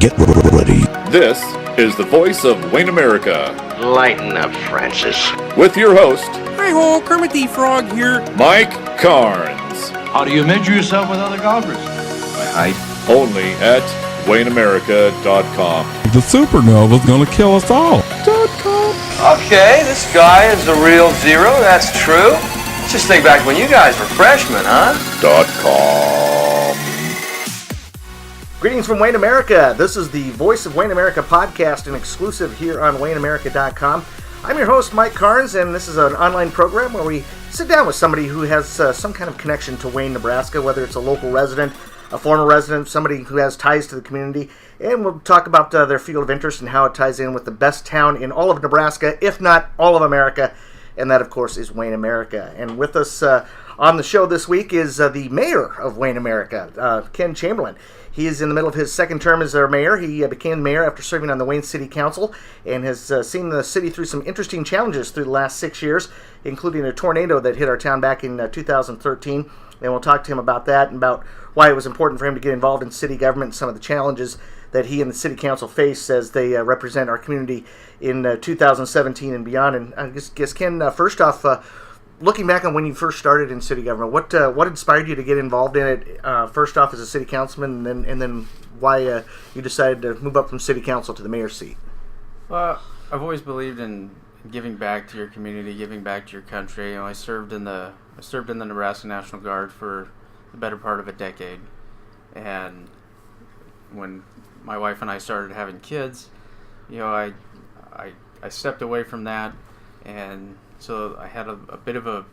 get ready. This is the voice of Wayne America. Lighten up, Francis. With your host, Hi-ho, Kermit the Frog here. Mike Carnes. How do you measure yourself with other golfers? By height. Only at WayneAmerica.com. The supernova's gonna kill us all. Okay, this guy is the real zero, that's true. Let's just think back when you guys were freshmen, huh? .com. Greetings from Wayne America. This is the Voice of Wayne America podcast, an exclusive here on WayneAmerica.com. I'm your host, Mike Carnes, and this is an online program where we sit down with somebody who has some kind of connection to Wayne, Nebraska, whether it's a local resident, a former resident, somebody who has ties to the community, and we'll talk about their field of interest and how it ties in with the best town in all of Nebraska, if not all of America, and that, of course, is Wayne America. And with us on the show this week is the mayor of Wayne America, Ken Chamberlain. He is in the middle of his second term as our mayor. He became mayor after serving on the Wayne City Council and has seen the city through some interesting challenges through the last 6 years, including a tornado that hit our town back in 2013. And we'll talk to him about that and about why it was important for him to get involved in city government and some of the challenges that he and the city council face as they represent our community in 2017 and beyond. And I guess Ken, first off, looking back on when you first started in city government, what inspired you to get involved in it? First off, as a city councilman, and then why you decided to move up from city council to the mayor's seat? Well, I've always believed in giving back to your community, giving back to your country. You know, I served in the Nebraska National Guard for the better part of a decade, and when my wife and I started having kids, you know, I stepped away from that, and so I had a bit of a,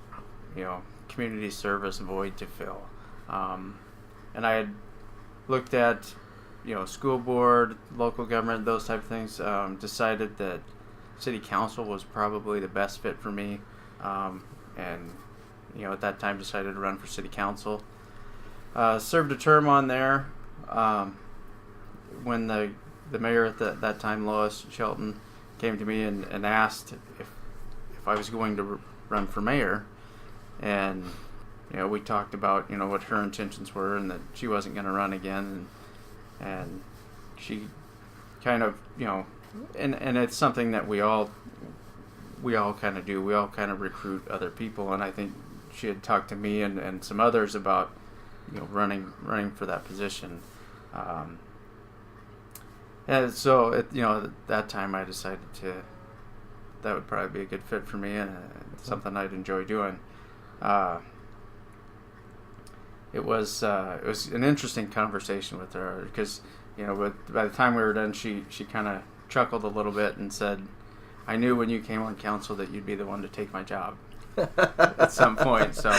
you know, community service void to fill. And I had looked at, you know, school board, local government, those type of things, decided that city council was probably the best fit for me. And, you know, at that time decided to run for city council. Served a term on there. When the mayor at that time, Lois Shelton, came to me and asked if I was going to run for mayor, and you know, we talked about, you know, what her intentions were and that she wasn't going to run again, and she kind of, you know, and it's something that we all kind of do. We all kind of recruit other people, and I think she had talked to me and some others about, you know, running for that position. And so, you know, at that time I decided that would probably be a good fit for me and something I'd enjoy doing. It was an interesting conversation with her because, you know, by the time we were done, she kind of chuckled a little bit and said, "I knew when you came on council that you'd be the one to take my job at some point." So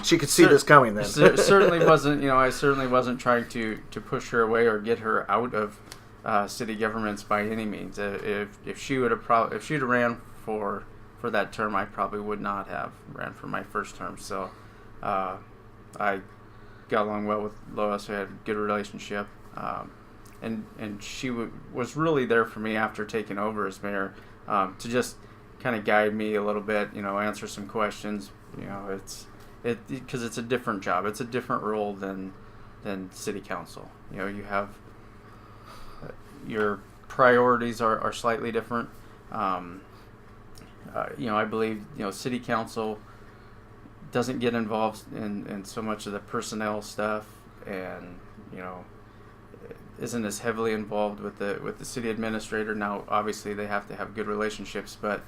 she could see this coming then. Certainly wasn't, you know, I certainly wasn't trying to push her away or get her out of city governments by any means. If she would have if she'd have ran for that term, I probably would not have ran for my first term. So I got along well with Lois. We had a good relationship, and she was really there for me after taking over as mayor, to just kind of guide me a little bit, you know, answer some questions. You know, because it's a different job. It's a different role than city council. You know, you have your priorities are slightly different. You know, I believe, you know, city council doesn't get involved in so much of the personnel stuff, and, you know, isn't as heavily involved with the city administrator. Now, obviously, they have to have good relationships, but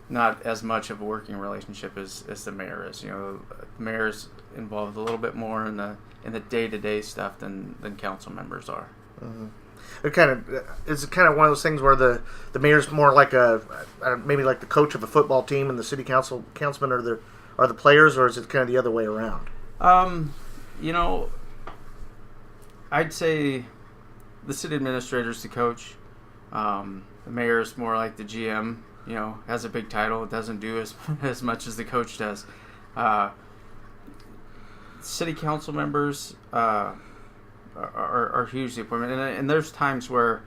not as much of a working relationship as the mayor is. You know, the mayor's involved a little bit more in the day-to-day stuff than council members are. Mm-hmm. It's kind of one of those things where the mayor's more like maybe like the coach of a football team, and the city councilmen are the players, or is it kind of the other way around? You know, I'd say the city administrator's the coach. The mayor's more like the GM. You know, has a big title, doesn't do as much as the coach does. City council members are hugely important, and there's times where,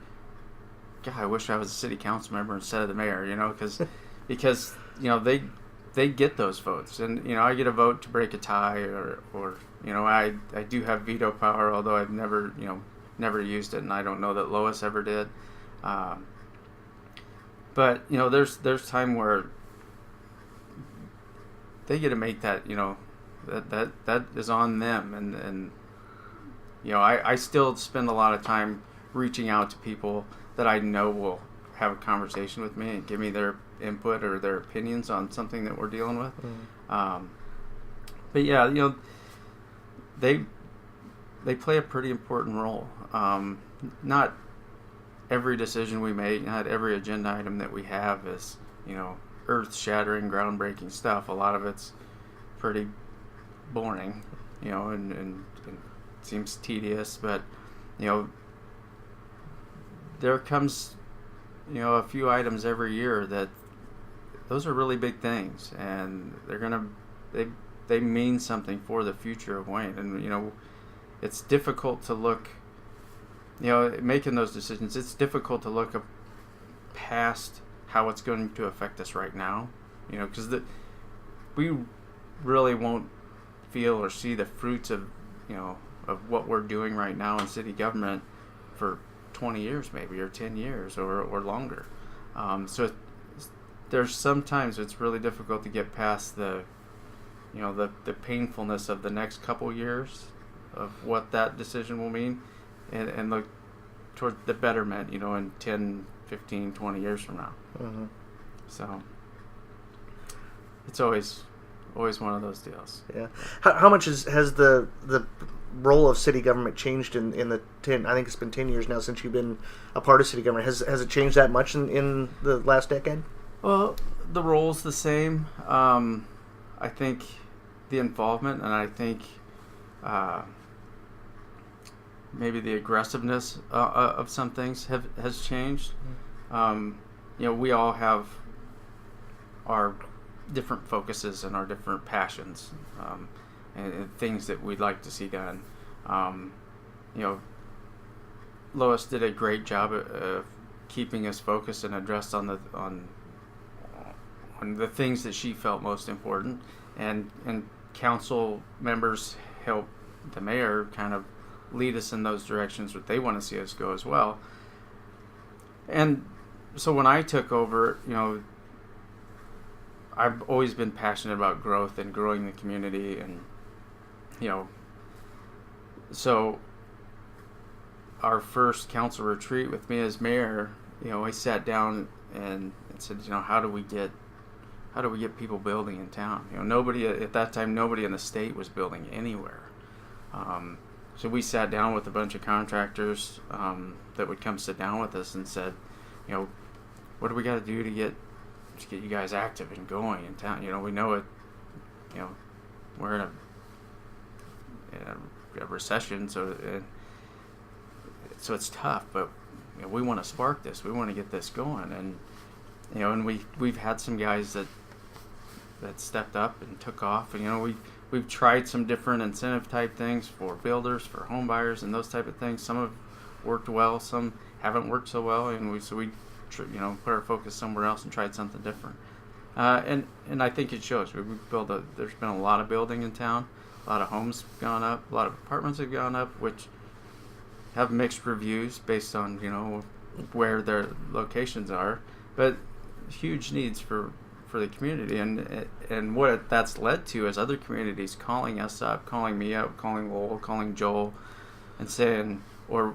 God, I wish I was a city council member instead of the mayor. You know, because you know they get those votes, and you know, I get a vote to break a tie, or you know, I do have veto power, although I've never never used it, and I don't know that Lois ever did. But there's time where they get to make that. That is on them, and I still spend a lot of time reaching out to people that I know will have a conversation with me and give me their input or their opinions on something that we're dealing with. But yeah, they play a pretty important role. Not every decision we make, not every agenda item that we have is, earth-shattering, groundbreaking stuff. A lot of it's pretty boring, and seems tedious, but, there comes, a few items every year that those are really big things, and they mean something for the future of Wayne. And, it's difficult to look, making those decisions, it's difficult to look up past how it's going to affect us right now, because we really won't feel or see the fruits of what we're doing right now in city government for 20 years maybe, or 10 years or longer. So there's sometimes it's really difficult to get past the painfulness of the next couple years of what that decision will mean, and look toward the betterment, in 10, 15, 20 years from now. Mm-hmm. So it's always one of those deals. Yeah. How much has the role of city government changed in the 10? I think it's been 10 years now since you've been a part of city government. Has it changed that much in the last decade? Well, the role's the same. I think the involvement, and I think maybe the aggressiveness of some things has changed. We all have our different focuses and our different passions, and things that we'd like to see done. Lois did a great job of keeping us focused and addressed on the things that she felt most important, and council members help the mayor kind of lead us in those directions that they want to see us go as well. And so when I took over, I've always been passionate about growth and growing the community, and so our first council retreat with me as mayor, I sat down and said, how do we get people building in town? Nobody at that time, nobody in the state was building anywhere. So we sat down with a bunch of contractors that would come sit down with us and said, what do we got to do to get you guys active and going in town? We know it. We're in a recession, so it's tough. But we want to spark this. We want to get this going, and and we've had some guys that stepped up and took off, and we've tried some different incentive type things for builders, for home buyers, and those type of things. Some have worked well, some haven't worked so well, and we put our focus somewhere else and tried something different. And I think it shows. There's been a lot of building in town, a lot of homes gone up, a lot of apartments have gone up, which have mixed reviews based on where their locations are, but huge needs for the community, and what that's led to is other communities calling us up, calling me up, calling Lowell, calling Joel, and saying, or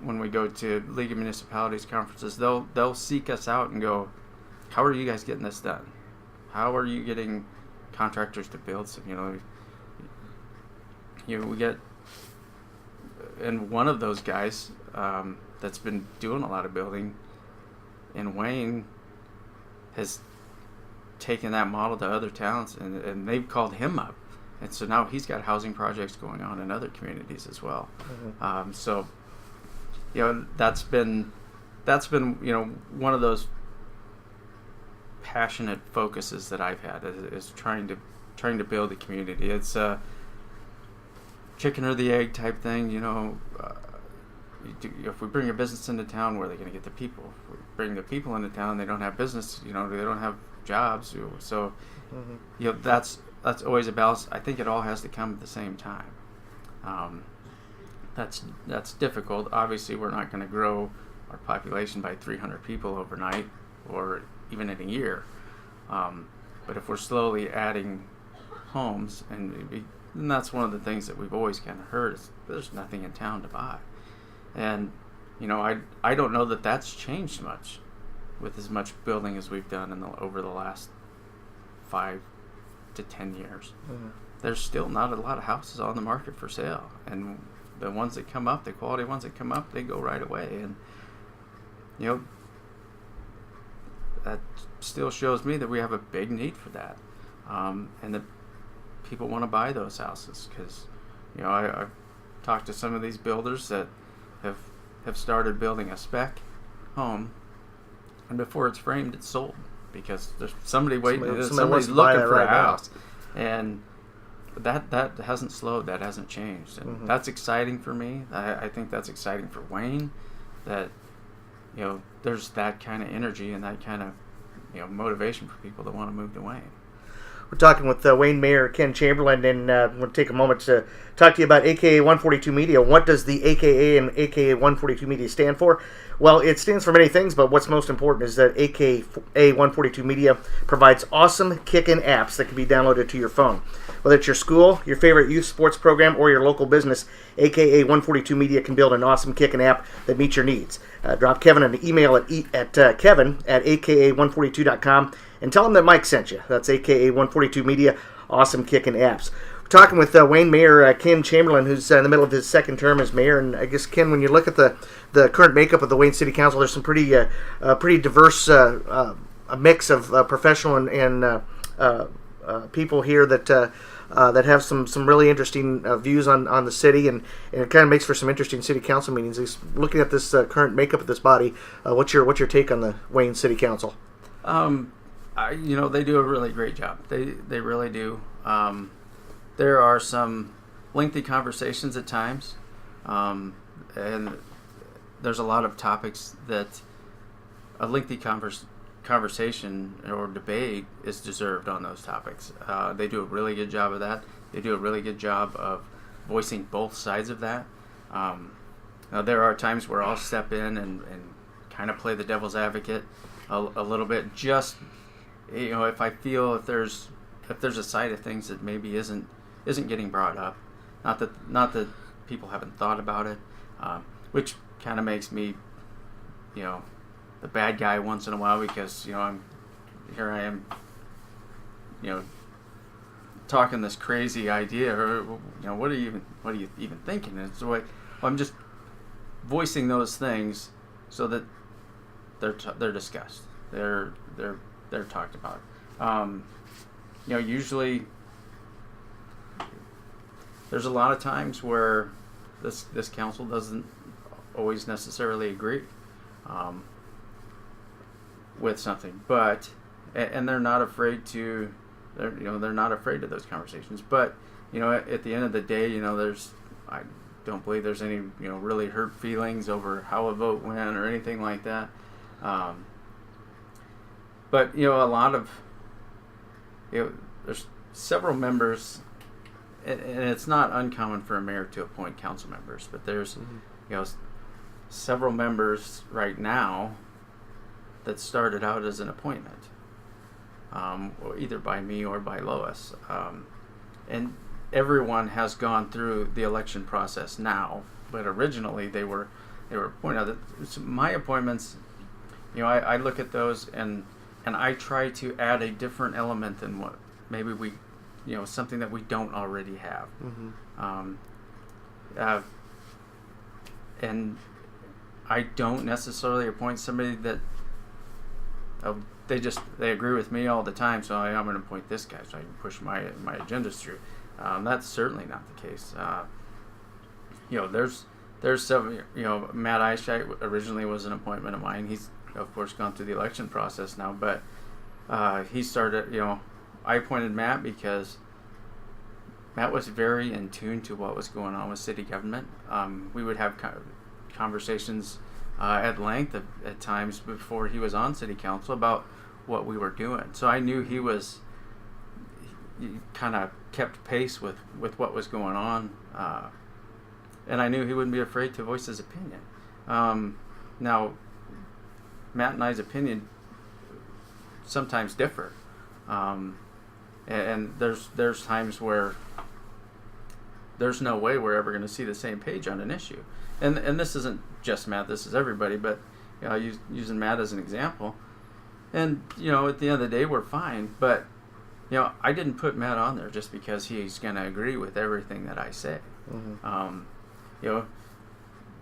when we go to League of Municipalities conferences, they'll seek us out and go, how are you guys getting this done? How are you getting contractors to build some? We get, and one of those guys that's been doing a lot of building in Wayne has taken that model to other towns, and they've called him up, and so now he's got housing projects going on in other communities as well. Mm-hmm. So that's been one of those passionate focuses that I've had is trying to build a community. It's a chicken or the egg type thing. If we bring a business into town, where are they going to get the people? If we bring the people into town, they don't have business. They don't have jobs. So, mm-hmm. That's always a balance. I think it all has to come at the same time. that's difficult. Obviously, we're not going to grow our population by 300 people overnight or even in a year. But if we're slowly adding homes, and that's one of the things that we've always kind of heard, is there's nothing in town to buy. And, I don't know that that's changed much with as much building as we've done over the last 5 to 10 years. Mm-hmm. There's still not a lot of houses on the market for sale. And the ones that come up, the quality ones that come up, they go right away. And, that still shows me that we have a big need for that. And that people want to buy those houses because, I've talked to some of these builders that have started building a spec home, and before it's framed, it's sold because there's somebody's looking for a house. And that hasn't slowed, that hasn't changed, and that's exciting for me. I think that's exciting for Wayne, that there's that kind of energy and that kind of motivation for people that want to move to Wayne. We're talking with Wayne Mayor Ken Chamberlain, and we'll take a moment to talk to you about AKA 142 Media. What does the AKA and AKA 142 Media stand for? Well, it stands for many things, but what's most important is that AKA 142 Media provides awesome kickin' apps that can be downloaded to your phone. Whether it's your school, your favorite youth sports program, or your local business, AKA 142 Media can build an awesome kickin' app that meets your needs. Drop Kevin an email at kevin@aka142.com and tell him that Mike sent you. That's AKA 142 Media, awesome kickin' apps. We're talking with Wayne Mayor Ken Chamberlain, who's in the middle of his second term as mayor. And I guess, Ken, when you look at the current makeup of the Wayne City Council, there's some pretty diverse a mix of professional and people here that have some really interesting views on the city, and it kind of makes for some interesting city council meetings. Looking at this current makeup of this body, what's your take on the Wayne City Council? They do a really great job. They really do. There are some lengthy conversations at times, and there's a lot of topics that a lengthy conversation or debate is deserved on those topics. They do a really good job of that. They do a really good job of voicing both sides of that. Now there are times where I'll step in and kind of play the devil's advocate a little bit, just if I feel if there's a side of things that maybe isn't getting brought up, not that people haven't thought about it, which kind of makes me the bad guy once in a while, because I am talking this crazy idea, or what are you even thinking? And so I'm just voicing those things so that they're discussed, they're talked about. Usually there's a lot of times where this council doesn't always necessarily agree with something, but and they're not afraid to they're not afraid of those conversations. But at the end of the day, I don't believe there's any really hurt feelings over how a vote went or anything like that. But a lot of there's several members, and it's not uncommon for a mayor to appoint council members, but there's several members right now that started out as an appointment, either by me or by Lois, and everyone has gone through the election process now, but originally they were appointed. My appointments, I look at those and I try to add a different element than what maybe we, something that we don't already have. And I don't necessarily appoint somebody that they agree with me all the time, so I'm going to appoint this guy so I can push my agendas through. That's certainly not the case. There's some, Matt Eichheit originally was an appointment of mine. He's of course gone through the election process now, but he started, I appointed Matt because Matt was very in tune to what was going on with city government. We would have conversations at length at times before he was on city council about what we were doing. So I knew he kind of kept pace with what was going on and I knew he wouldn't be afraid to voice his opinion. Now, Matt and I's opinion sometimes differ, and there's times where there's no way we're ever going to see the same page on an issue, and this isn't just Matt, this is everybody, but using Matt as an example, and at the end of the day we're fine, but I didn't put Matt on there just because he's going to agree with everything that I say.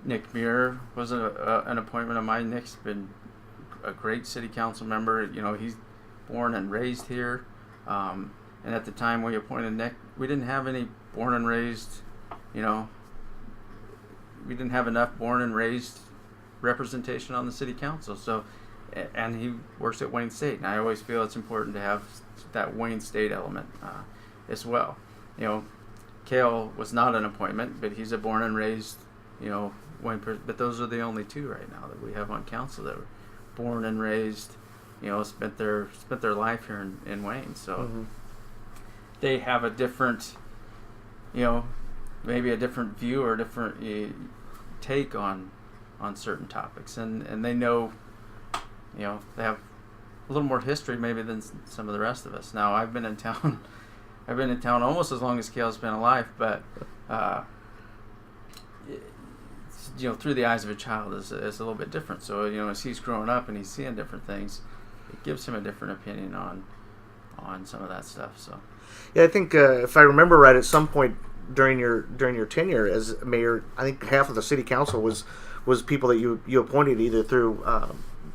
Nick Muir was an appointment of mine. Nick's been a great city council member. He's born and raised here. And at the time we appointed Nick, we didn't have any born and raised, we didn't have enough born and raised representation on the city council. So, and he works at Wayne State, and I always feel it's important to have that Wayne State element as well. Cale was not an appointment, but he's a born and raised, Wayne. But those are the only two right now that we have on council that were born and raised, spent their life here in Wayne. So they have a different, maybe a different view or a different take on certain topics, and they know, they have a little more history maybe than some of the rest of us. Now, I've been in town almost as long as Cale's been alive, but through the eyes of a child is a little bit different. So as he's growing up and he's seeing different things, it gives him a different opinion on some of that stuff. So yeah, I think if I remember right, at some point during your tenure as mayor, I think half of the city council was people that you appointed either through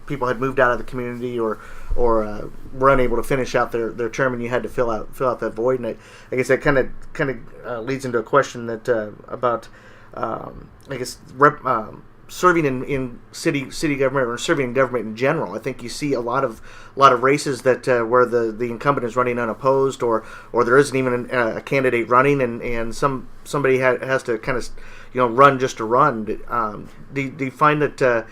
people had moved out of the community or were unable to finish out their term, and you had to fill out that void. And I guess that kind of leads into a question that about serving in city government or serving in government in general. I think you see a lot of races that where the incumbent is running unopposed, or there isn't even a candidate running, and somebody has to kind of run just to run. Do you find that?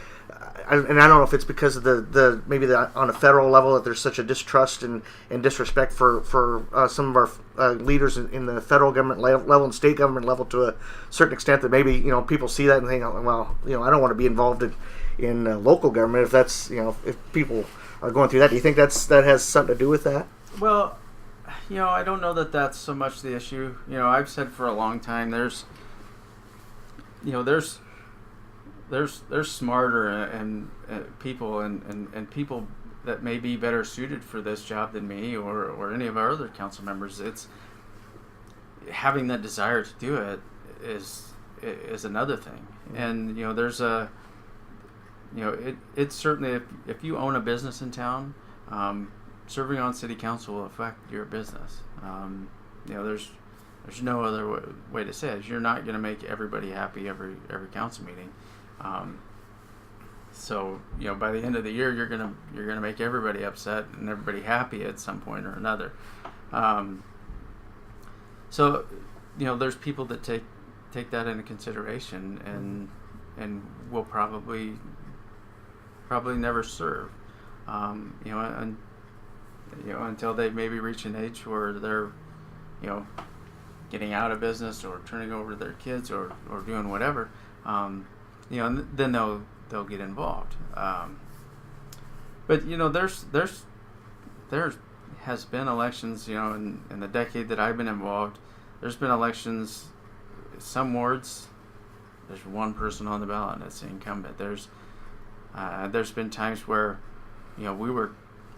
And I don't know if it's because of the on a federal level that there's such a distrust and disrespect for some of our leaders in the federal government level and state government level to a certain extent, that maybe people see that and think, well, I don't want to be involved in local government if that's if people are going through that. Do you think that has something to do with that? Well, I don't know that that's so much the issue. I've said for a long time there's smarter and people and people that may be better suited for this job than me or any of our other council members. It's having that desire to do it is another thing. And there's it's certainly if you own a business in town, serving on city council will affect your business. There's no other way to say it. You're not going to make everybody happy every council meeting. So by the end of the year, you're gonna make everybody upset and everybody happy at some point or another. So there's people that take that into consideration and will probably never serve. Until they maybe reach an age where they're getting out of business or turning over to their kids or doing whatever. And then they'll get involved. But there has been elections. In the decade that I've been involved, there's been elections. Some wards, there's one person on the ballot, and it's the incumbent. There's been times where we were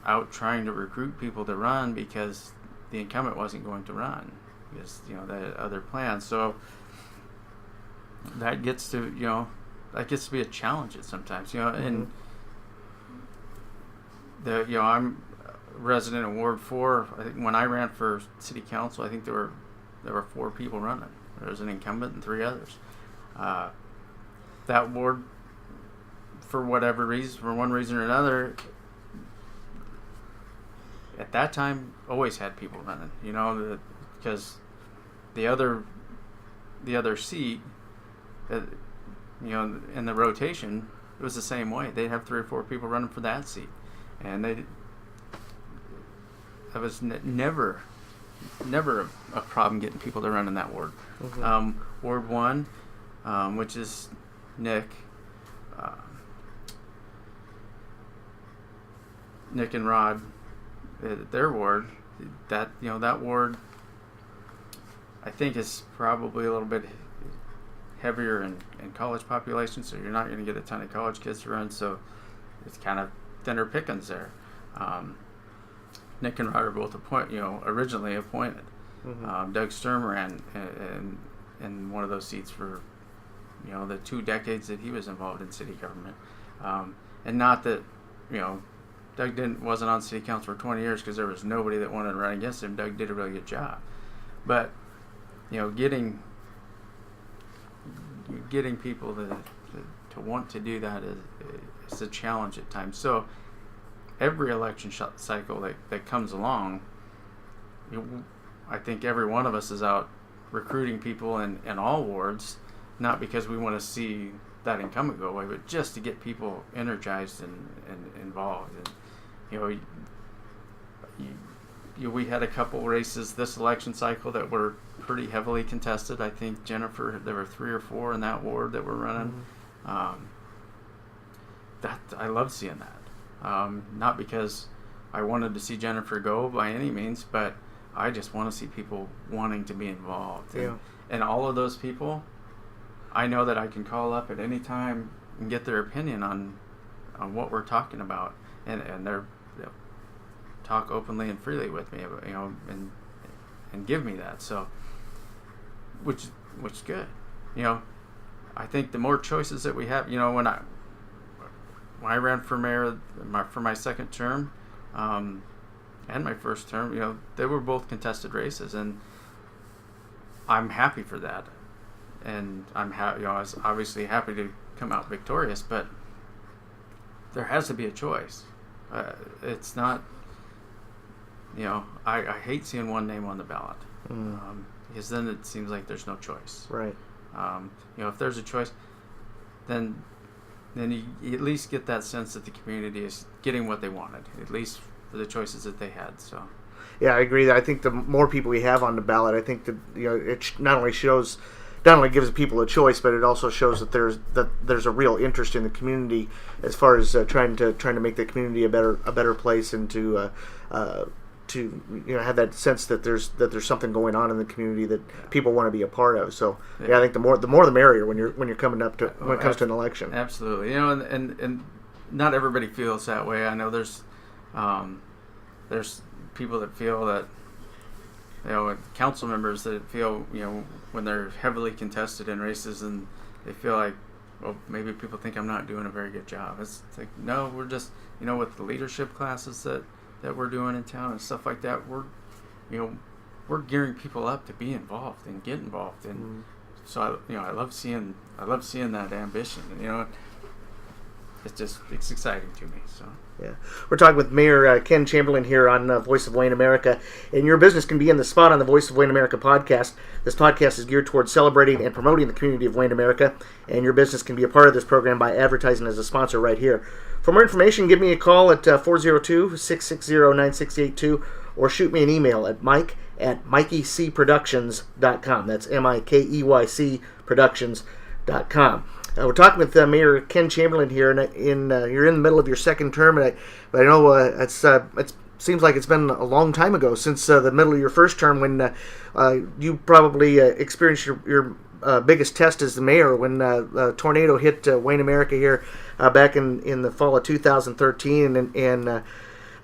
out trying to recruit people to run because the incumbent wasn't going to run because they had other plans. So that gets to be a challenge at sometimes, and I'm a resident in Ward 4. I think when I ran for city council, I think there were 4 people running. There was an incumbent and 3 others. That ward, for whatever reason, for one reason or another, at that time always had people running, because the other seat, in the rotation, it was the same way. They'd have 3 or 4 people running for that seat, and that was never a problem getting people to run in that ward. Ward 1, which is Nick and Rod, their ward. That ward, I think, is probably a little bit heavier in college population, so you're not going to get a ton of college kids to run, so it's kind of thinner pickings there. Nick and Rod are both originally appointed. Mm-hmm. Doug Sturm ran in one of those seats for the 2 decades that he was involved in city government, and not that Doug wasn't on city council for 20 years because there was nobody that wanted to run against him. Doug did a really good job, but getting people to want to do that is a challenge at times. So every election cycle that comes along, I think every one of us is out recruiting people in all wards, not because we want to see that incumbent go away, but just to get people energized and involved. And we had a couple races this election cycle that were pretty heavily contested. I think Jennifer, there were 3 or 4 in that ward that were running. Mm-hmm. That I love seeing that. Not because I wanted to see Jennifer go by any means, but I just want to see people wanting to be involved. Yeah. And all of those people, I know that I can call up at any time and get their opinion on what we're talking about, and they'll talk openly and freely with me, and give me that. So, which is good. I think the more choices that we have, when I ran for mayor for my second term, and my first term, they were both contested races, and I'm happy for that. And I'm happy. I was obviously happy to come out victorious, but there has to be a choice. It's not. I hate seeing one name on the ballot, because then it seems like there's no choice. Right. If there's a choice, then you at least get that sense that the community is getting what they wanted, at least for the choices that they had. So. Yeah, I agree. I think the more people we have on the ballot, I think that it not only gives people a choice, but it also shows that there's a real interest in the community as far as trying to make the community a better place, and to have that sense that there's something going on in the community that people want to be a part of. So I think the more the merrier when you're coming up to when it comes to an election. Absolutely, and not everybody feels that way. I know there's people that feel that. Council members that feel, when they're heavily contested in races, and they feel like, well, maybe people think I'm not doing a very good job. It's like, no, we're just, with the leadership classes that we're doing in town and stuff like that, we're gearing people up to be involved and get involved. And so, I love seeing that ambition. And, it's exciting to me. So. Yeah, we're talking with Mayor Ken Chamberlain here on Voice of Wayne America, and your business can be in the spot on the Voice of Wayne America podcast. This podcast is geared towards celebrating and promoting the community of Wayne America, and your business can be a part of this program by advertising as a sponsor right here. For more information, give me a call at 402-660-9682, or shoot me an email at mike@mikeycproductions.com. That's MIKEYC Productions.com. We're talking with Mayor Ken Chamberlain here, and you're in the middle of your second term, but I know it seems like it's been a long time ago since the middle of your first term, when you probably experienced your biggest test as the mayor, when a tornado hit Wayne America here back in the fall of 2013, and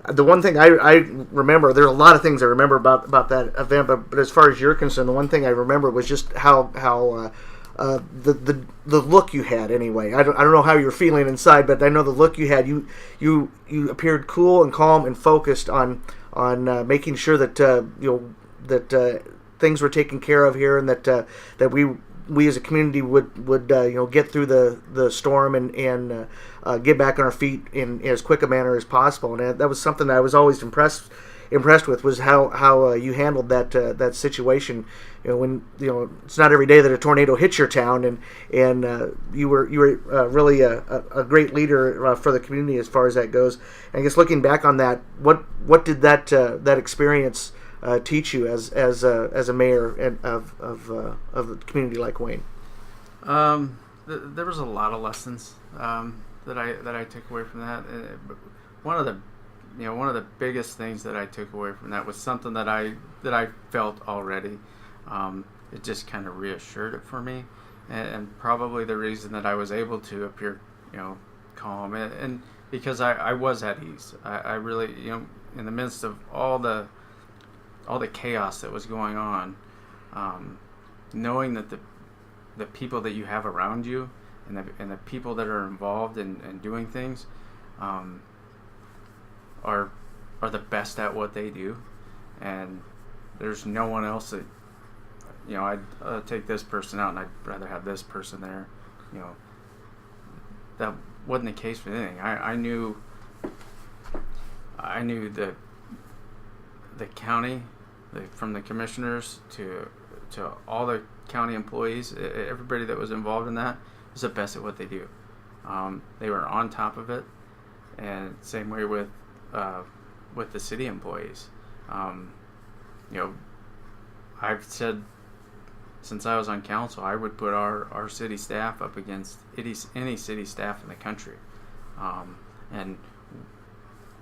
the one thing I remember, there's a lot of things I remember about that event, but as far as you're concerned, the one thing I remember was just how the look you had. Anyway, I don't know how you're feeling inside, but I know the look you had. You appeared cool and calm and focused on making sure that that things were taken care of here, and that we as a community would get through the storm and get back on our feet in as quick a manner as possible. And that was something that I was always impressed with, was how you handled that situation. When it's not every day that a tornado hits your town, and you were really a great leader for the community as far as that goes. And I guess looking back on that, what did that experience teach you as a mayor of a community like Wayne? There was a lot of lessons that I took away from that. But one of the biggest things that I took away from that was something that I felt already. It just kind of reassured it for me, and probably the reason that I was able to appear, calm and because I was at ease. I really, in the midst of all the chaos that was going on, knowing that the people that you have around you and the people that are involved in doing things are the best at what they do, and there's no one else that I'd take this person out and I'd rather have this person there. That wasn't the case with anything. I knew the county, from the commissioners to all the county employees, everybody that was involved in that was the best at what they do. They were on top of it, and same way with the city employees. I've said since I was on council, I would put our city staff up against any city staff in the country, and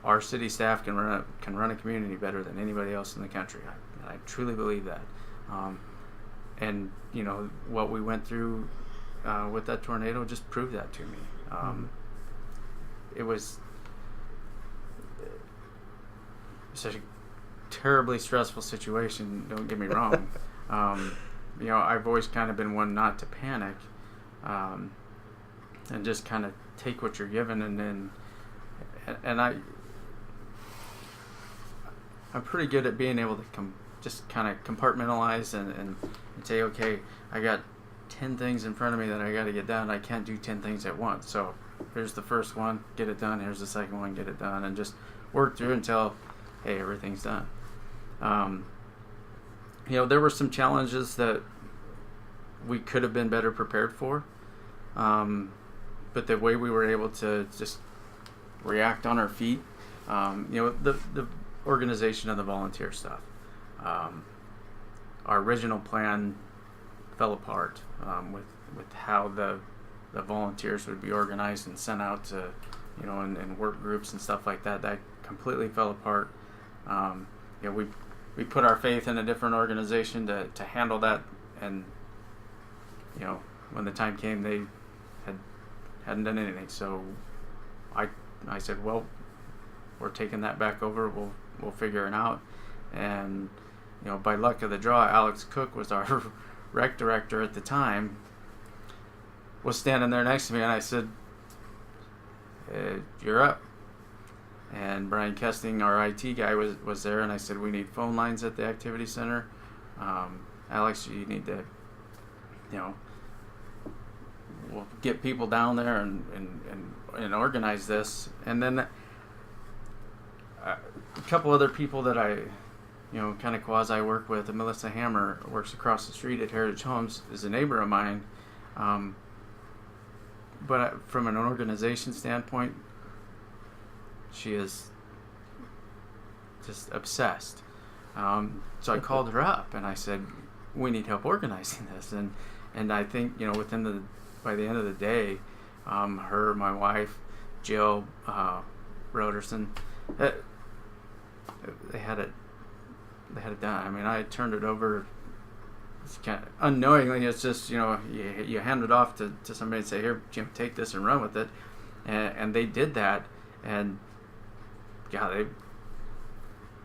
our city staff can run a community better than anybody else in the country. I truly believe that. And what we went through with that tornado just proved that to me. It was such a terribly stressful situation. Don't get me wrong. I've always kind of been one not to panic, and just kind of take what you're given, and I'm pretty good at being able to just kind of compartmentalize and say, okay, I got 10 things in front of me that I got to get done. I can't do 10 things at once. So here's the first one, get it done. Here's the second one, get it done, and just work through until, hey, everything's done. There were some challenges that we could have been better prepared for, but the way we were able to just react on our feet, the organization of the volunteer stuff. Our original plan fell apart with how the volunteers would be organized and sent out to, and work groups and stuff like that. That completely fell apart. We put our faith in a different organization to handle that, and when the time came, they hadn't done anything. So I said, well, we're taking that back over. We'll figure it out. And by luck of the draw, Alex Cook was our rec director at the time, was standing there next to me, and I said, you're up. And Brian Kesting, our IT guy, was there, and I said, we need phone lines at the activity center. Alex, you need to, we'll get people down there and organize this. And then a couple other people that I, kind of quasi work with, Melissa Hammer works across the street at Heritage Homes, is a neighbor of mine. But from an organization standpoint, she is just obsessed. So I called her up and I said, we need help organizing this. And I think, by the end of the day, her, my wife, Jill, Roderson, they had it done. I mean, I turned it over kind of unknowingly. It's just, you hand it off to somebody and say, here, Jim, take this and run with it. And they did that. And yeah,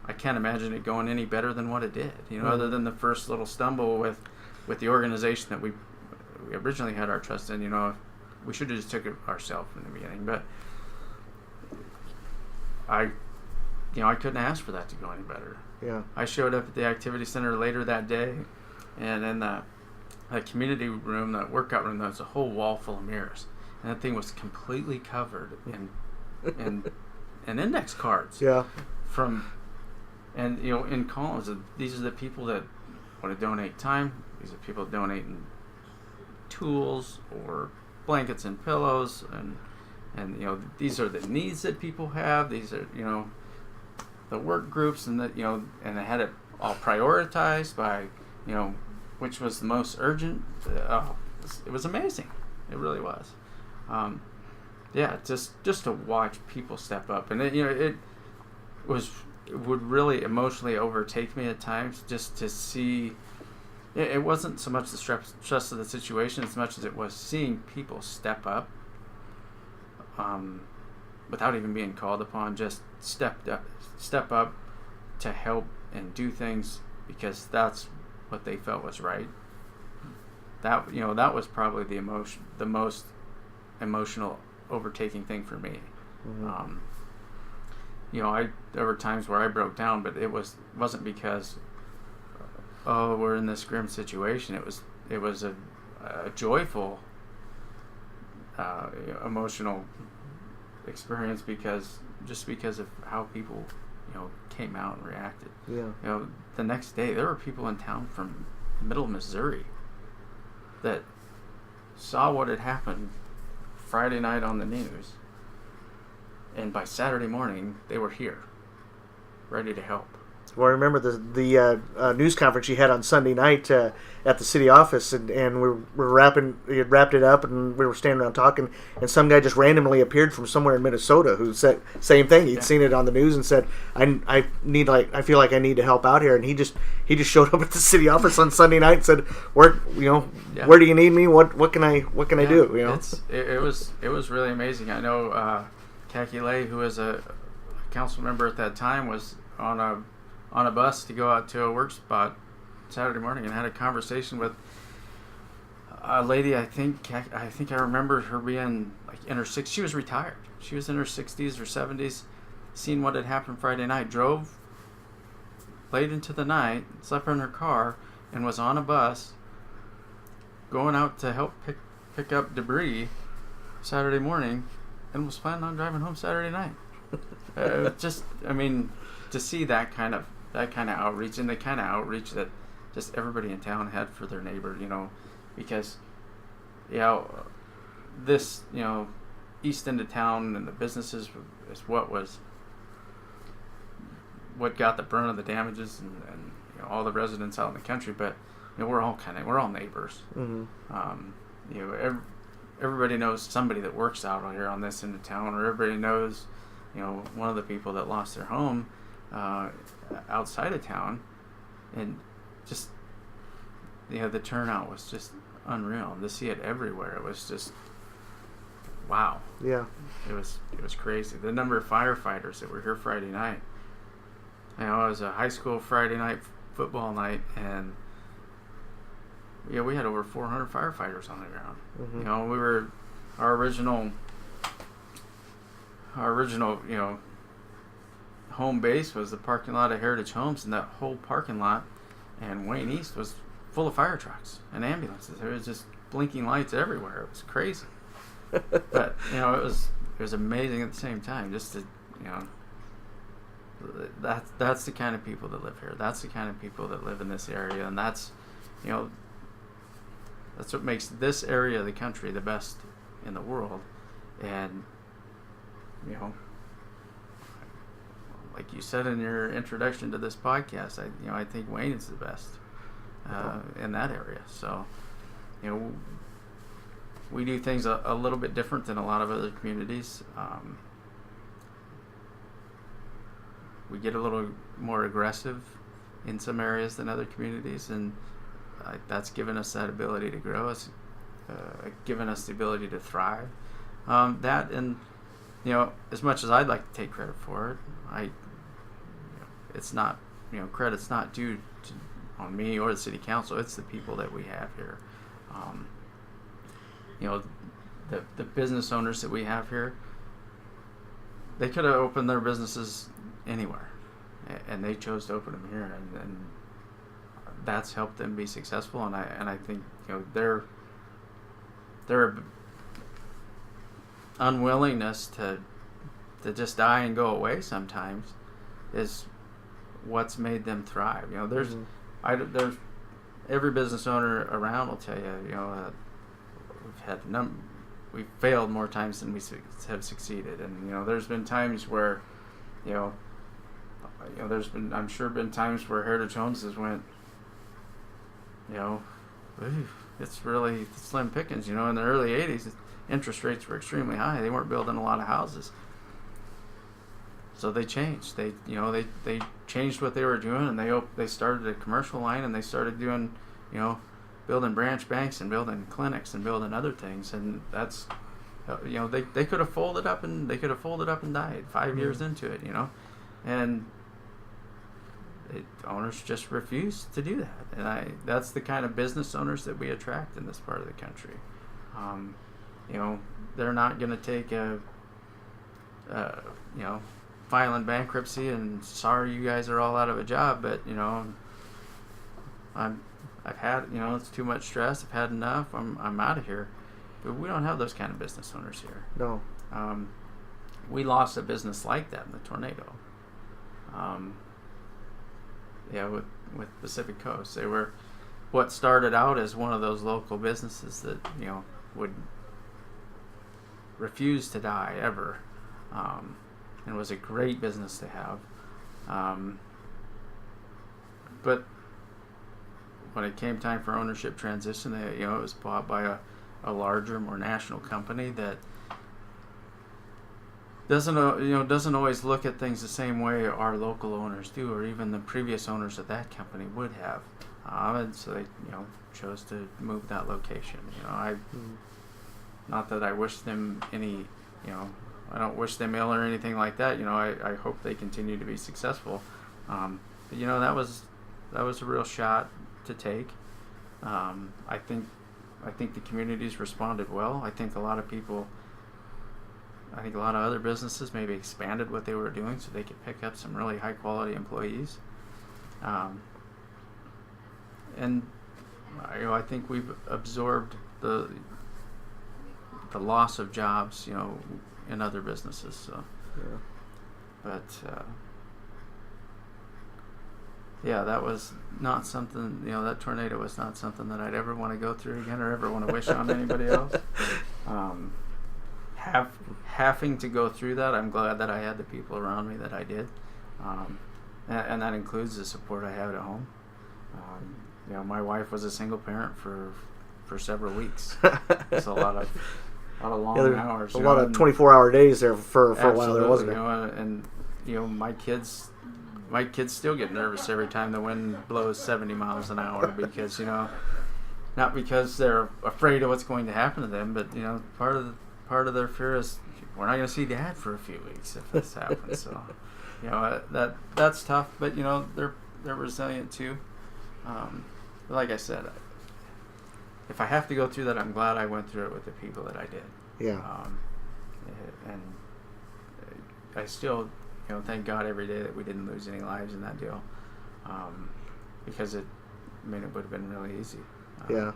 I can't imagine it going any better than what it did. Other than the first little stumble with the organization that we originally had our trust in. We should have just took it ourselves in the beginning. But I couldn't ask for that to go any better. Yeah. I showed up at the activity center later that day, and in the community room, that workout room, there was a whole wall full of mirrors, and that thing was completely covered in index cards. Yeah. In columns, these are the people that want to donate time. These are people donating tools or blankets and pillows, and these are the needs that people have. These are the work groups, and and they had it all prioritized by which was the most urgent. it was amazing. It really was. Yeah, just to watch people step up, and it would really emotionally overtake me at times just to see. It wasn't so much the stress of the situation as much as it was seeing people step up, without even being called upon. Just step up to help and do things because that's what they felt was right. That was probably the most emotional overtaking thing for me. Mm-hmm. There were times where I broke down, but it wasn't because we're in this grim situation. It was a joyful emotional experience because of how people came out and reacted. Yeah. The next day there were people in town from the middle of Missouri that saw what had happened Friday night on the news, and by Saturday morning they were here, ready to help. Well, I remember the news conference you had on Sunday night at the city office, and we had wrapped it up, and we were standing around talking, and some guy just randomly appeared from somewhere in Minnesota who said same thing. He'd seen it on the news and said, I feel like I need to help out here, and he just showed up at the city office on Sunday night and said, where do you need me? What can I do? It was really amazing. I know Khaki Lay, who was a council member at that time, was on a bus to go out to a work spot Saturday morning and had a conversation with a lady. I think I remember her being like in her 60s. She was retired. She was in her 60s or 70s, seen what had happened Friday night, drove late into the night, slept in her car, and was on a bus going out to help pick up debris Saturday morning, and was planning on driving home Saturday night. To see that kind of outreach, and the kind of outreach that just everybody in town had for their neighbor, because this east end of town and the businesses is what got the brunt of the damages, and all the residents out in the country. But we're all neighbors. Mm-hmm. Everybody knows somebody that works out here on this end of town, or everybody knows one of the people that lost their home outside of town, and just the turnout was just unreal. To see it everywhere, it was just wow. Yeah, it was crazy. The number of firefighters that were here Friday night. It was a high school Friday night football night, and we had over 400 firefighters on the ground. Mm-hmm. We were our original home base was the parking lot of Heritage Homes, and that whole parking lot and Wayne East was full of fire trucks and ambulances. There was just blinking lights everywhere. It was crazy. But it was amazing at the same time. Just to that's the kind of people that live here. That's the kind of people that live in this area, and that's what makes this area of the country the best in the world. And like you said in your introduction to this podcast, I think Wayne is the best in that area. So, we do things a little bit different than a lot of other communities. We get a little more aggressive in some areas than other communities, and that's given us that ability to grow. It's given us the ability to thrive. That, and as much as I'd like to take credit for it, it's not, credit's not due on me or the city council. It's the people that we have here. The business owners that we have here, they could have opened their businesses anywhere, and they chose to open them here, and that's helped them be successful. And I think their unwillingness to just die and go away sometimes is what's made them thrive. There's every business owner around will tell you, we've failed more times than we have succeeded, and there's been times where I'm sure been times where Heritage Homes has went, it's really slim pickings. In the early 80s, interest rates were extremely high. They weren't building a lot of houses. So they changed. They changed what they were doing, and they started a commercial line, and they started doing, building branch banks and building clinics and building other things. And that's, they could have folded up and died 5 years into it, and owners just refused to do that. And that's the kind of business owners that we attract in this part of the country. They're not going to take filing bankruptcy and sorry you guys are all out of a job, but I've had it's too much stress, I've had enough, I'm out of here. But we don't have those kind of business owners here. No. We lost a business like that in the tornado. With Pacific Coast, they were what started out as one of those local businesses that would refuse to die ever. And was a great business to have. But when it came time for ownership transition, it was bought by a larger, more national company that doesn't always look at things the same way our local owners do, or even the previous owners of that company would have. And so they chose to move that location. Not that I wish them any, I don't wish them ill or anything like that. I hope they continue to be successful. But that was a real shot to take. I think the communities responded well. I think a lot of other businesses maybe expanded what they were doing so they could pick up some really high quality employees. And I think we've absorbed the loss of jobs, in other businesses. So, yeah. But that was not something. That tornado was not something that I'd ever want to go through again, or ever want to wish on anybody else. Having to go through that, I'm glad that I had the people around me that I did, and that includes the support I have at home. My wife was a single parent for several weeks. It's a lot of long hours. A lot of 24-hour days there for a while there, wasn't it? And my kids still get nervous every time the wind blows 70 miles an hour because not because they're afraid of what's going to happen to them, but part of their fear is we're not going to see Dad for a few weeks if this happens. So that's tough, but they're resilient too. Like I said, if I have to go through that, I'm glad I went through it with the people that I did. Yeah. And I still, thank God every day that we didn't lose any lives in that deal, because it would have been really easy. Yeah.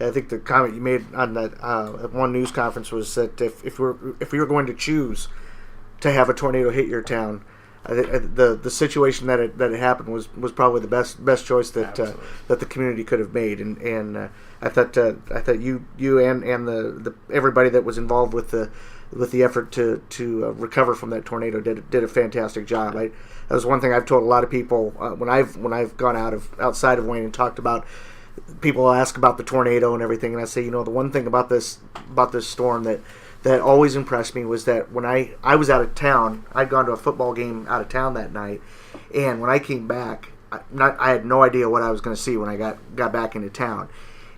I think the comment you made on that at one news conference was that if we were going to choose to have a tornado hit your town, the situation that it happened was probably the best choice that the community could have made, and I thought you and the everybody that was involved with the effort to recover from that tornado did a fantastic job. That was one thing I've told a lot of people when I've gone outside of Wayne and talked about. People ask about the tornado and everything, and I say, the one thing about this storm that always impressed me was that when I was out of town, I'd gone to a football game out of town that night, and when I came back, I had no idea what I was going to see when I got back into town,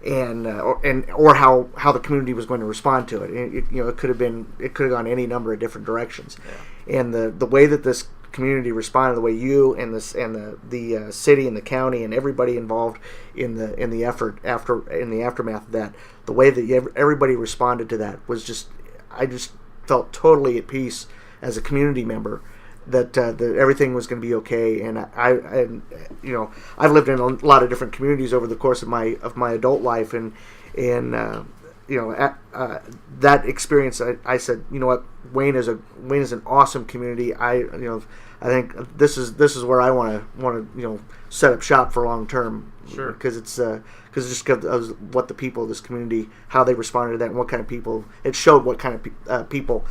or how the community was going to respond to it. It could have gone any number of different directions, and the way that this community responded, the way you and the city and the county and everybody involved in the aftermath of that, the way that everybody responded to that was just, I just felt totally at peace as a community member that everything was going to be okay. And I've lived in a lot of different communities over the course of my adult life, and that experience, I said, what, Wayne is an awesome community. I think this is where I want to set up shop for long term. Sure. Because it's just what the people of this community, how they responded to that, and what kind of people it showed, what kind of people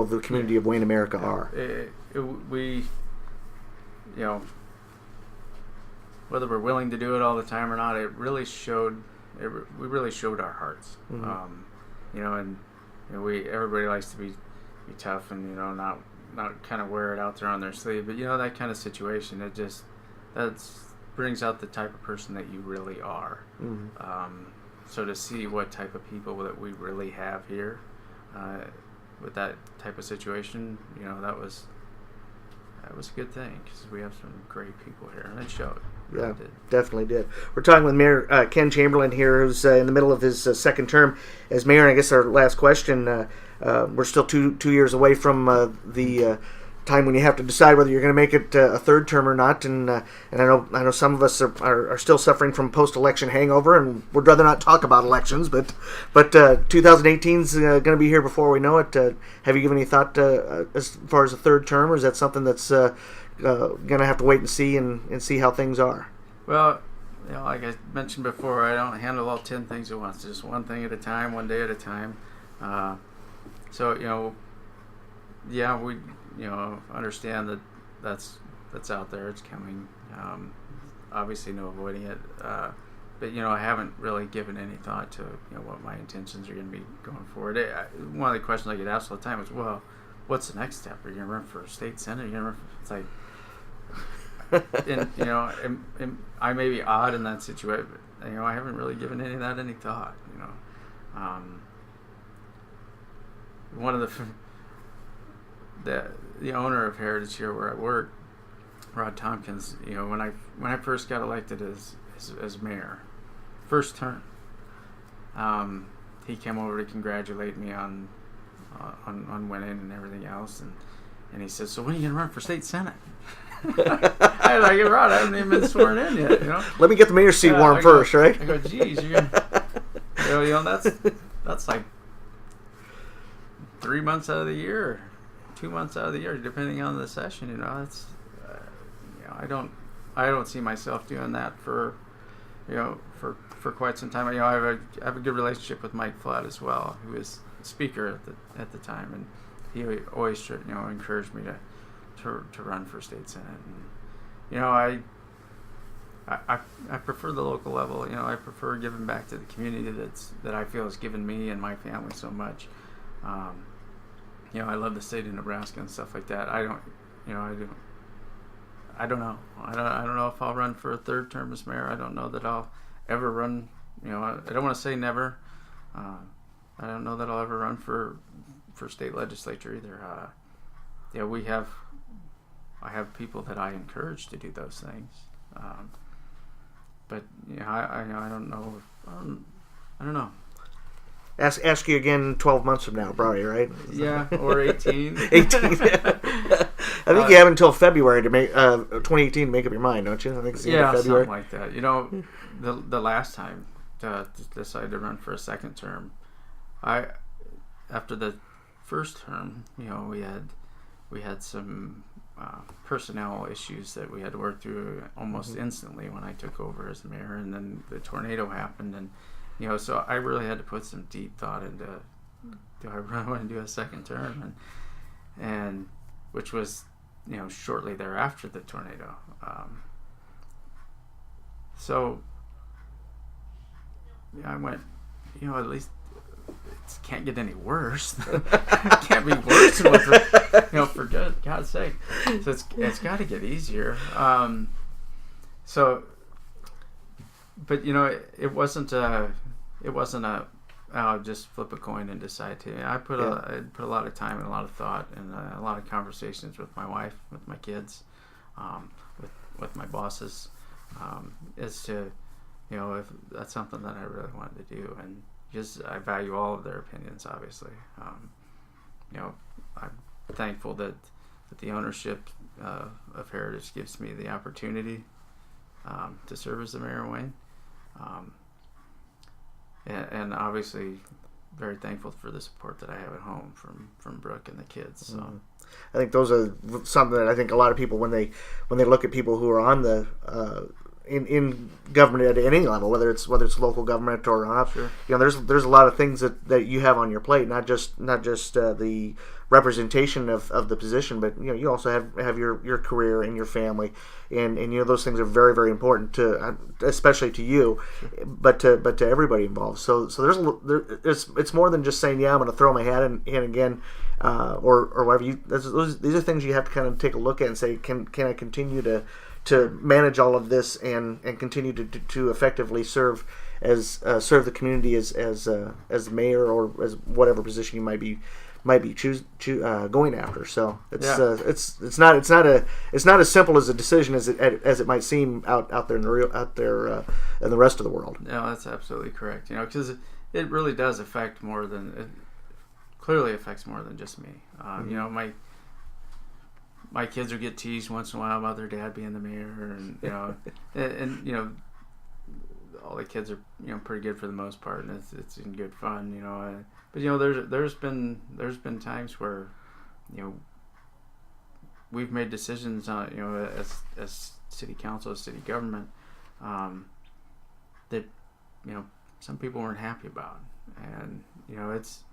of the community of Wayne America are. We whether we're willing to do it all the time or not, it really showed we really showed our hearts. And everybody likes to be tough and not kind of wear it out there on their sleeve, but that kind of situation, that brings out the type of person that you really are. So to see what type of people that we really have here with that type of situation, that was a good thing, because we have some great people here, and it showed. Yeah, definitely did. We're talking with Mayor Ken Chamberlain here, who's in the middle of his second term as mayor. And I guess our last question, we're still two years away from the time when you have to decide whether you're going to make it a third term or not. And I know some of us are still suffering from post-election hangover, and would rather not talk about elections. But 2018 is going to be here before we know it. Have you given any thought as far as a third term, or is that something that's going to have to wait and see how things are? Well, like I mentioned before, I don't handle all 10 things at once. Just one thing at a time, one day at a time. So we understand that's out there. It's coming. Obviously, no avoiding it. But I haven't really given any thought to what my intentions are going to be going forward. One of the questions I get asked all the time is, well, what's the next step? Are you going to run for state senate? Are you going to run for, it's like, and I may be odd in that situation, but I haven't really given any of that any thought. One of the owner of Heritage here where I work, Rod Tompkins, when I first got elected as mayor, first term, he came over to congratulate me on winning and everything else, and he says, "So when are you gonna run for state senate?" I was like, "Rod, I haven't even been sworn in yet. Let me get the mayor's seat warm first, right?" I go, "Geez, you're gonna, that's like 3 months out of the year, 2 months out of the year, depending on the session. It's I don't see myself doing that for quite some time. I have a good relationship with Mike Flood as well, who is speaker at the time, and he always encouraged me to run for state senate. And I prefer the local level. I prefer giving back to the community that I feel has given me and my family so much. I love the state of Nebraska and stuff like that. I don't know. I don't know if I'll run for a third term as mayor. I don't know that I'll ever run. I don't want to say never. I don't know that I'll ever run for state legislature either. I have people that I encourage to do those things. But I don't know. I don't know. Ask you again 12 months from now, probably, right? Yeah, or 18. 18. I think you have until February to make 2018 to make up your mind, don't you? I think it's the end of February. Something like that. The last time to decide to run for a second term, after the first term, we had some personnel issues that we had to work through almost instantly when I took over as mayor, and then the tornado happened, and so I really had to put some deep thought into, do I really want to do a second term, and which was shortly thereafter the tornado. So I went, at least it can't get any worse. It can't be worse for God's sake. So it's got to get easier. But it wasn't a I'll just flip a coin and decide to. I put a lot of time and a lot of thought and a lot of conversations with my wife, with my kids, with my bosses, as to if that's something that I really wanted to do, and just I value all of their opinions, obviously. I'm thankful that the ownership of Heritage gives me the opportunity to serve as the mayor of Wayne. And obviously very thankful for the support that I have at home from Brooke and the kids. So I think those are something that I think a lot of people, when they look at people who are on the in government at any level, whether it's local government or not, sure. There's a lot of things that you have on your plate, not just the representation of the position, but you also have your career and your family, and those things are very, very important to, especially to you, but to everybody involved. So it's more than just saying, yeah, I'm going to throw my hat in again, or whatever. These are things you have to kind of take a look at and say, can I continue to manage all of this and continue to effectively serve the community as mayor or as whatever position you might be going after. So it's not as simple as a decision as it might seem out there in the rest of the world. No, that's absolutely correct. Because it really does affect more than it clearly affects more than just me. My kids will get teased once in a while about their dad being the mayor, and all the kids are pretty good for the most part, and it's in good fun. But there's been times where we've made decisions on as city council, as city government, that some people weren't happy about, and it's,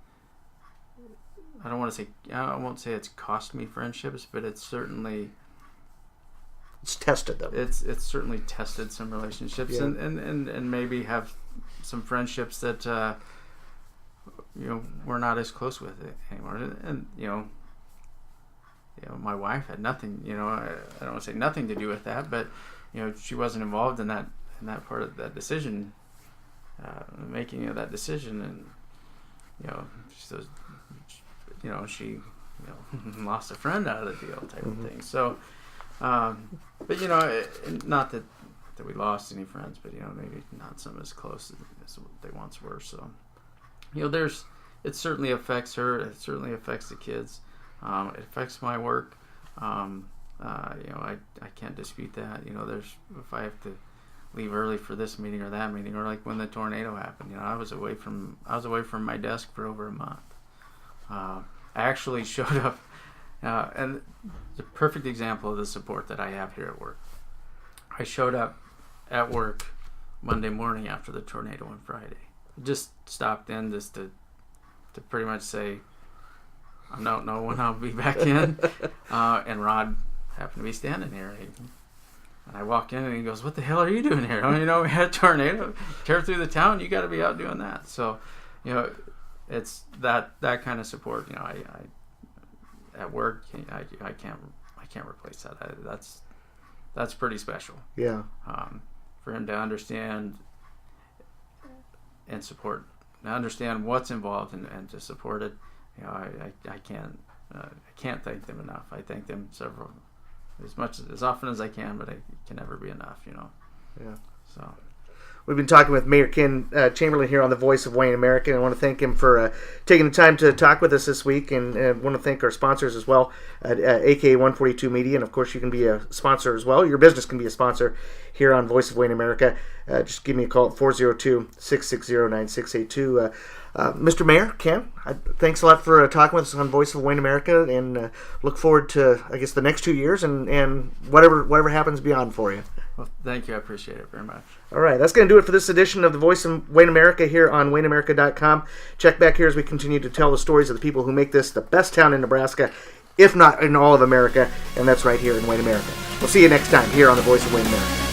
I won't say it's cost me friendships, but it's tested them. It's certainly tested some relationships, and maybe have some friendships that we're not as close with it anymore. And my wife had nothing. I don't want to say nothing to do with that, but she wasn't involved in that part of that decision, making of that decision, and so she lost a friend out of the deal type of thing. So, but not that we lost any friends, but maybe not some as close as they once were. So, it certainly affects her. It certainly affects the kids. It affects my work. I can't dispute that. If I have to leave early for this meeting or that meeting, or like when the tornado happened, I was away from my desk for over a month. I actually showed up, and the perfect example of the support that I have here at work. I showed up at work Monday morning after the tornado on Friday. Just stopped in just to pretty much say, I don't know when I'll be back in. And Rod happened to be standing here. And I walk in and he goes, "What the hell are you doing here? We had a tornado tear through the town. You got to be out doing that." So, it's that kind of support. I at work, I can't replace that. That's pretty special. Yeah. For him to understand and support, understand what's involved and to support it. I can't thank them enough. I thank them as often as I can, but it can never be enough. Yeah. So. We've been talking with Mayor Ken Chamberlain here on the Voice of Wayne America, and I want to thank him for taking the time to talk with us this week, and want to thank our sponsors as well, aka 142 Media, and of course you can be a sponsor as well. Your business can be a sponsor here on Voice of Wayne America. Just give me a call at 402-660-9682. Mr. Mayor, Ken, thanks a lot for talking with us on Voice of Wayne America, and look forward to, I guess, the next 2 years and whatever happens beyond for you. Well, thank you. I appreciate it very much. All right, that's going to do it for this edition of the Voice of Wayne America here on WayneAmerica.com. Check back here as we continue to tell the stories of the people who make this the best town in Nebraska, if not in all of America, and that's right here in Wayne America. We'll see you next time here on the Voice of Wayne America.